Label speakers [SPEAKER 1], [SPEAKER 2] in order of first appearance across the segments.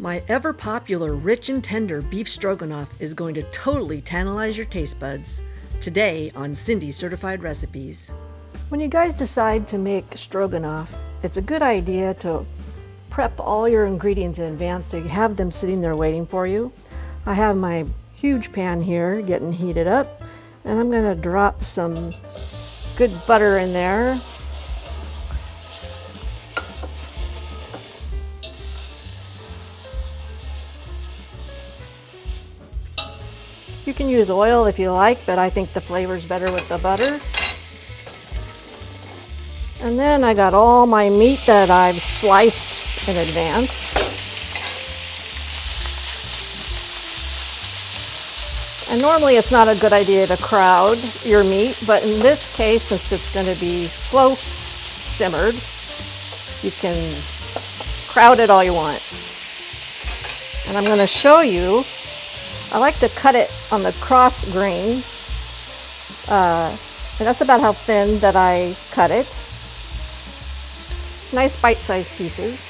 [SPEAKER 1] My ever-popular rich and tender beef stroganoff is going to totally tantalize your taste buds. Today on Cindy's Certified Recipes. When you guys decide to make stroganoff, it's a good idea to prep all your ingredients in advance so you have them sitting there waiting for you. I have my huge pan here getting heated up, and I'm going to drop some good butter in there. You can use oil if you like, but I think the flavor's better with the butter. And then I got all my meat that I've sliced in advance. And normally it's not a good idea to crowd your meat, but in this case, since it's going to be slow simmered, you can crowd it all you want. And I'm going to show you, I like to cut it on the cross grain, and that's about how thin that I cut it. Nice bite-sized pieces.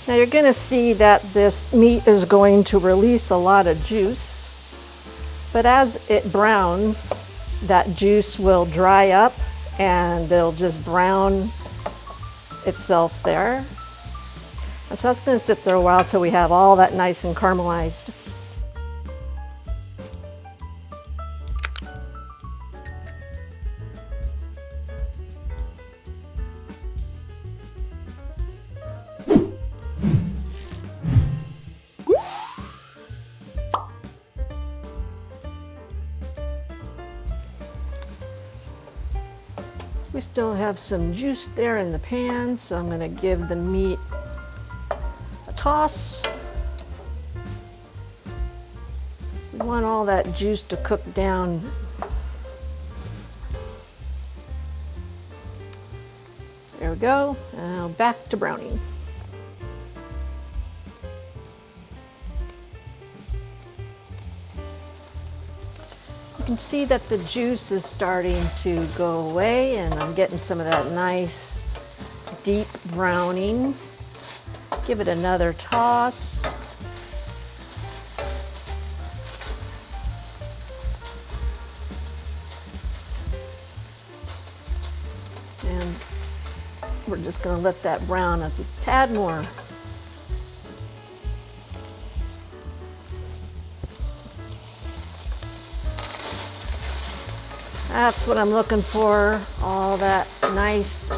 [SPEAKER 1] Now you're going to see that this meat is going to release a lot of juice, but as it browns, that juice will dry up and it'll just brown itself there. And so that's going to sit there a while till we have all that nice and caramelized. We still have some juice there in the pan, so I'm going to give the meat a toss. We want all that juice to cook down. There we go. Now back to browning. You can see that the juice is starting to go away, and I'm getting some of that nice deep browning. Give it another toss. And we're just going to let that brown a tad more. That's what I'm looking for, all that nice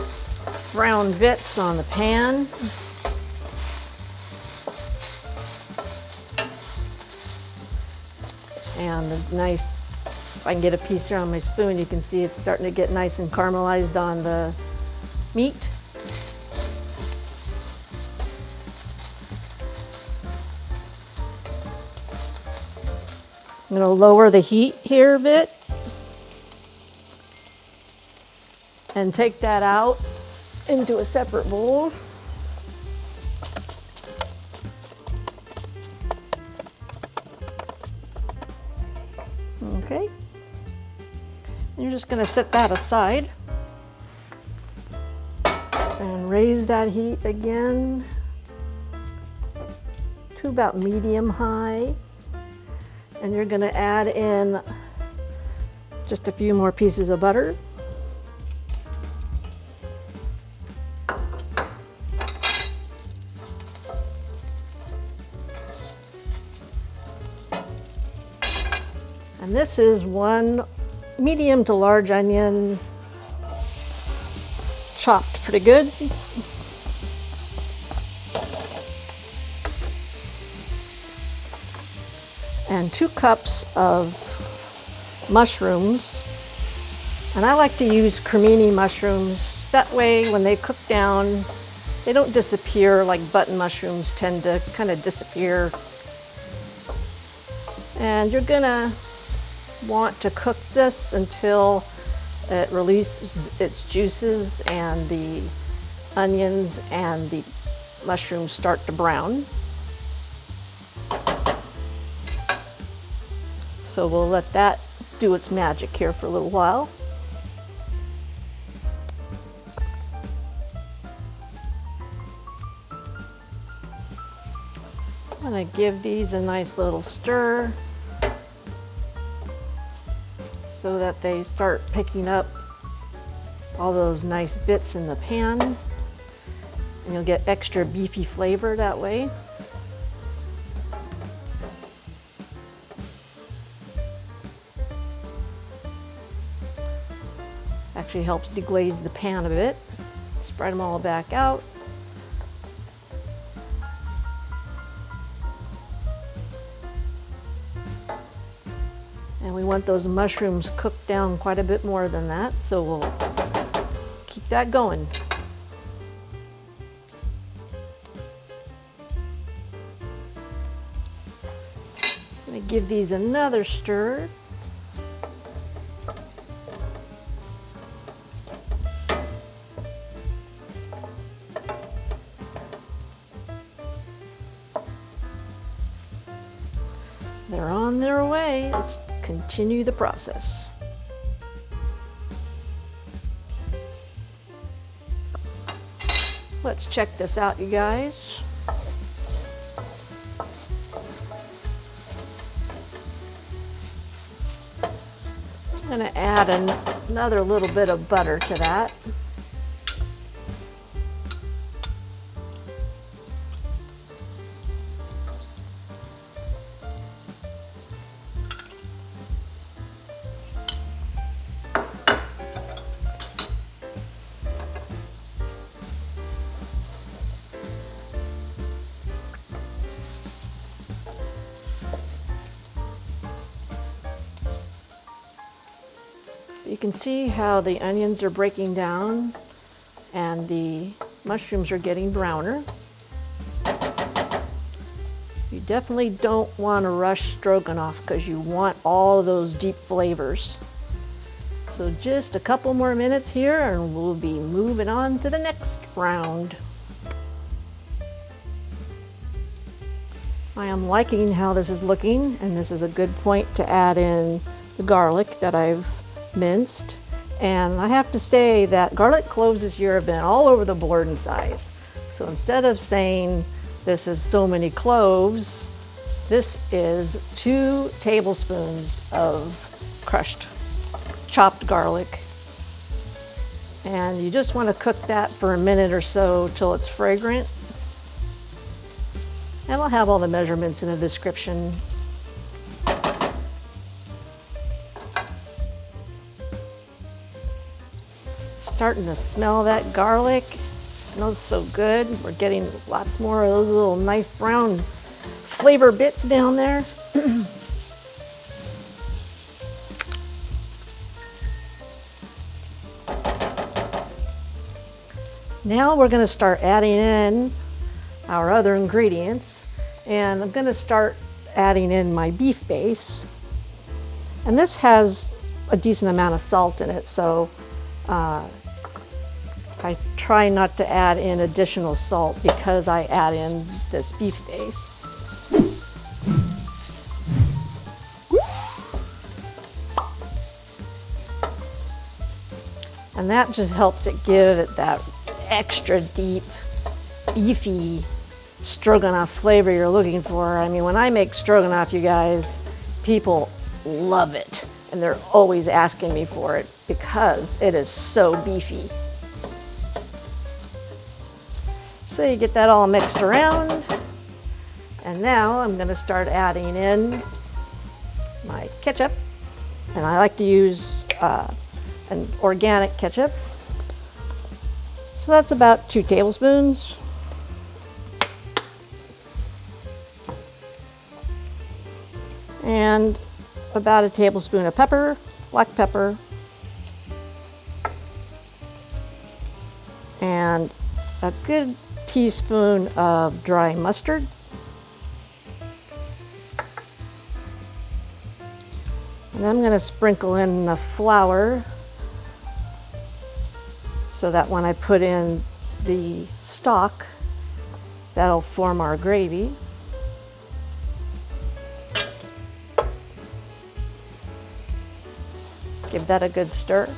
[SPEAKER 1] brown bits on the pan. And the nice, if I can get a piece here on my spoon, you can see it's starting to get nice and caramelized on the meat. I'm going to lower the heat here a bit and take that out into a separate bowl. Okay, and you're just going to set that aside and raise that heat again to about medium high, and you're going to add in just a few more pieces of butter. And this is one medium to large onion, chopped pretty good. And 2 cups of mushrooms. And I like to use Cremini mushrooms. That way when they cook down, they don't disappear like button mushrooms tend to kind of disappear. And you're gonna want to cook this until it releases its juices and the onions and the mushrooms start to brown. So we'll let that do its magic here for a little while. I'm going to give these a nice little stir so that they start picking up all those nice bits in the pan, and you'll get extra beefy flavor that way. Actually helps deglaze the pan a bit. Spread them all back out. And we want those mushrooms cooked down quite a bit more than that, so we'll keep that going. I'm going to give these another stir. They're on their way. Let's continue the process. Let's check this out, you guys. I'm going to add another little bit of butter to that. You can see how the onions are breaking down and the mushrooms are getting browner. You definitely don't want to rush stroganoff because you want all of those deep flavors. So just a couple more minutes here and we'll be moving on to the next round. I am liking how this is looking, and this is a good point to add in the garlic that I've minced. And I have to say that garlic cloves this year have been all over the board in size. So instead of saying this is so many cloves, this is 2 tablespoons of crushed chopped garlic. And you just want to cook that for a minute or so till it's fragrant. And I'll have all the measurements in the description. Starting to smell that garlic. It smells so good. We're getting lots more of those little nice brown flavor bits down there. Now we're going to start adding in our other ingredients, and I'm going to start adding in my beef base. And this has a decent amount of salt in it, so I try not to add in additional salt because I add in this beef base. And that just helps it give it that extra deep, beefy stroganoff flavor you're looking for. I mean, when I make stroganoff, you guys, people love it. And they're always asking me for it because it is so beefy. So you get that all mixed around. And now I'm going to start adding in my ketchup. And I like to use an organic ketchup. So that's about 2 tablespoons. And about a tablespoon of pepper, black pepper. And a good teaspoon of dry mustard. And I'm going to sprinkle in the flour so that when I put in the stock, that'll form our gravy. Give that a good stir.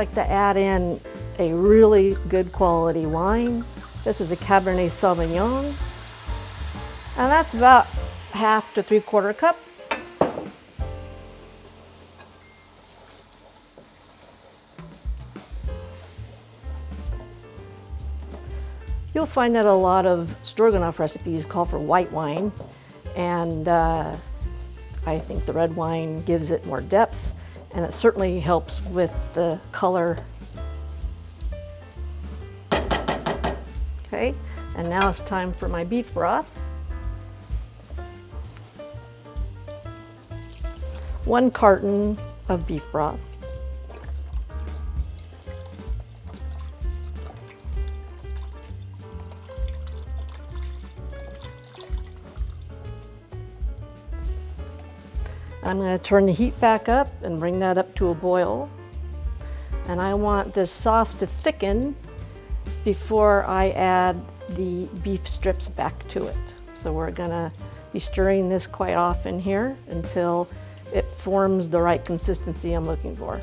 [SPEAKER 1] like to add in a really good quality wine. This is a Cabernet Sauvignon, and that's about 1/2 to 3/4 cup. You'll find that a lot of stroganoff recipes call for white wine, and I think the red wine gives it more depth, and it certainly helps with the color. Okay, and now it's time for my beef broth. 1 carton of beef broth. I'm going to turn the heat back up and bring that up to a boil. And I want this sauce to thicken before I add the beef strips back to it. So we're going to be stirring this quite often here until it forms the right consistency I'm looking for.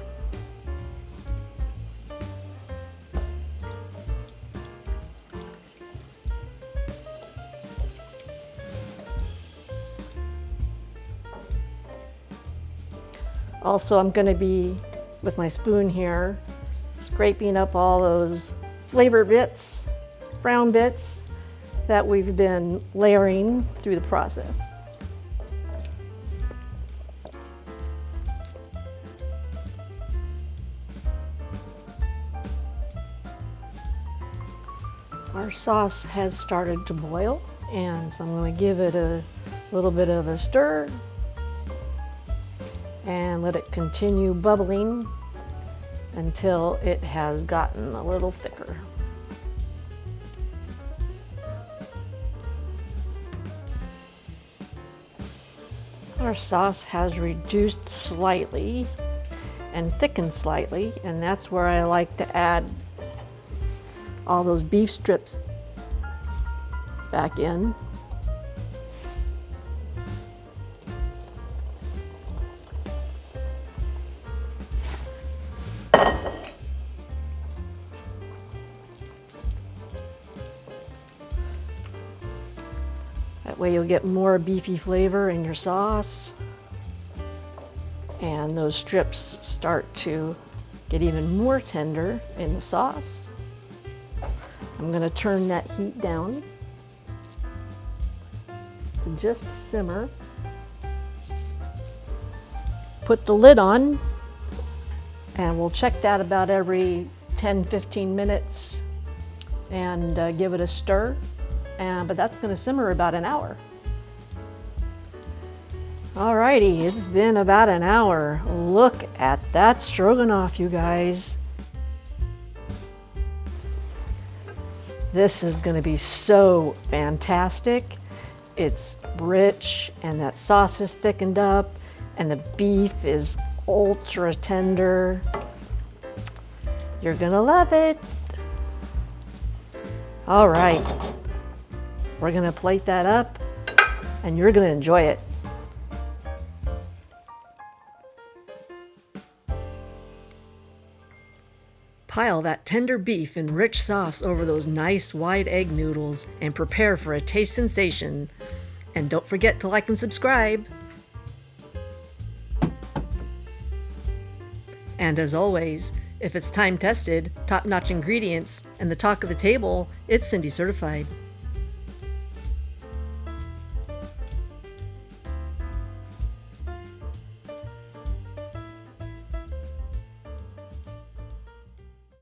[SPEAKER 1] Also, I'm going to be, with my spoon here, scraping up all those flavor bits, brown bits, that we've been layering through the process. Our sauce has started to boil, and so I'm going to give it a little bit of a stir and let it continue bubbling until it has gotten a little thicker. Our sauce has reduced slightly and thickened slightly, and that's where I like to add all those beef strips back in. That way you'll get more beefy flavor in your sauce, and those strips start to get even more tender in the sauce. I'm going to turn that heat down to just simmer. Put the lid on, and we'll check that about every 10-15 minutes and give it a stir. But that's going to simmer about an hour. Alrighty, it's been about an hour. Look at that stroganoff, you guys. This is going to be so fantastic. It's rich, and that sauce is thickened up, and the beef is ultra tender. You're going to love it. All right. We're going to plate that up, and you're going to enjoy it. Pile that tender beef in rich sauce over those nice wide egg noodles and prepare for a taste sensation. And don't forget to like and subscribe. And as always, if it's time tested, top-notch ingredients, and the talk of the table, it's Cindy certified.